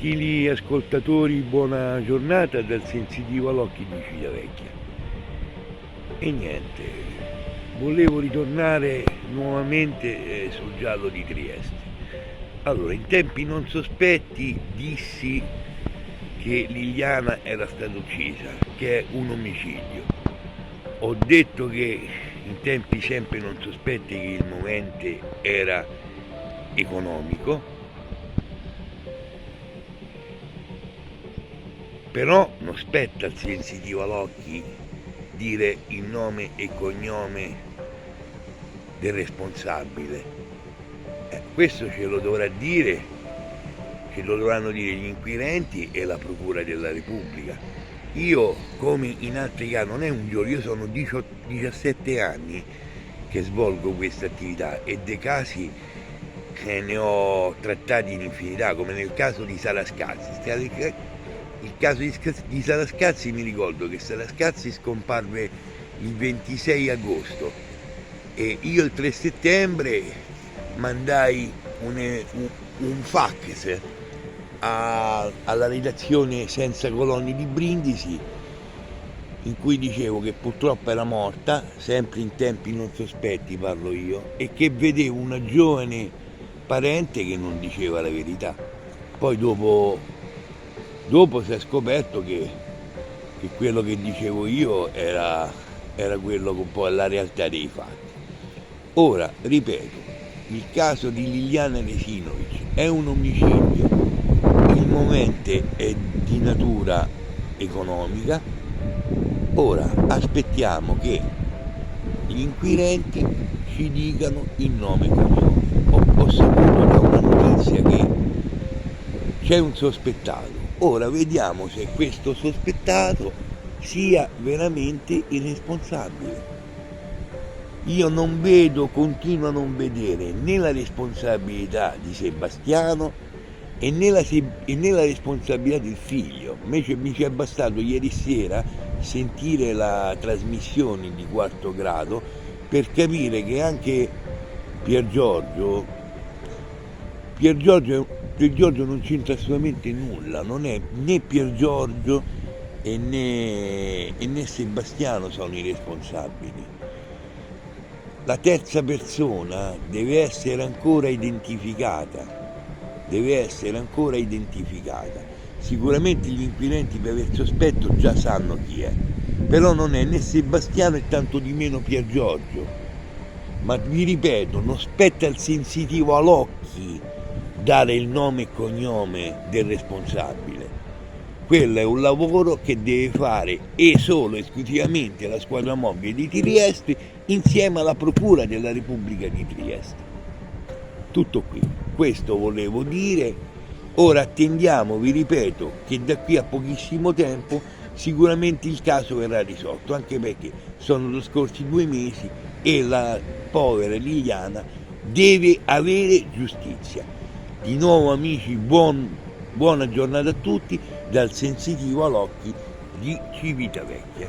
Gentili ascoltatori, buona giornata dal Sensitivo all'Occhi di Civitavecchia. E niente, volevo ritornare nuovamente sul giallo di Trieste. Allora, in tempi non sospetti dissi che Liliana era stata uccisa, che è un omicidio. Ho detto che in tempi sempre non sospetti che il momento era economico, però non spetta al Sensitivo all'Occhi dire il nome e cognome del responsabile. Questo ce lo dovrà dire, ce lo dovranno dire gli inquirenti e la Procura della Repubblica. Io, come in altri casi, non è un giorno, io sono 17 anni che svolgo questa attività e dei casi ne ho trattati in infinità, come nel caso di Sarascazzi. Il caso di Sarascazzi, mi ricordo che Sarascazzi scomparve il 26 agosto e io il 3 settembre mandai un fax alla redazione Senza Colonni di Brindisi in cui dicevo che purtroppo era morta, sempre in tempi non sospetti parlo io, e che vedevo una giovane parente che non diceva la verità. Poi dopo si è scoperto che quello che dicevo io era quello che un po' è la realtà dei fatti. Ora, ripeto, il caso di Liliana Resinovic è un omicidio, il momento è di natura economica. Ora aspettiamo che gli inquirenti ci dicano il nome e cognome. Ho saputo da una notizia che c'è un sospettato. Ora vediamo se questo sospettato sia veramente il responsabile. Io non vedo, continuo a non vedere né la responsabilità di Sebastiano e né la responsabilità del figlio. Invece mi ci è bastato ieri sera sentire la trasmissione di Quarto Grado per capire che anche Pier Giorgio non c'entra assolutamente nulla, non è né Pier Giorgio e né Sebastiano sono i responsabili. La terza persona deve essere ancora identificata. Sicuramente gli inquirenti per aver sospetto già sanno chi è, però non è né Sebastiano e tanto di meno Pier Giorgio. Ma vi ripeto, non spetta al Sensitivo all'Occhi dare il nome e cognome del responsabile. Quello è un lavoro che deve fare e solo esclusivamente la squadra mobile di Trieste insieme alla Procura della Repubblica di Trieste. Tutto qui, questo volevo dire. Ora attendiamo, vi ripeto, che da qui a pochissimo tempo sicuramente il caso verrà risolto, anche perché sono trascorsi 2 mesi e la povera Liliana deve avere giustizia. Di nuovo amici, buona giornata a tutti dal Sensitivo all'Occhi di Civitavecchia.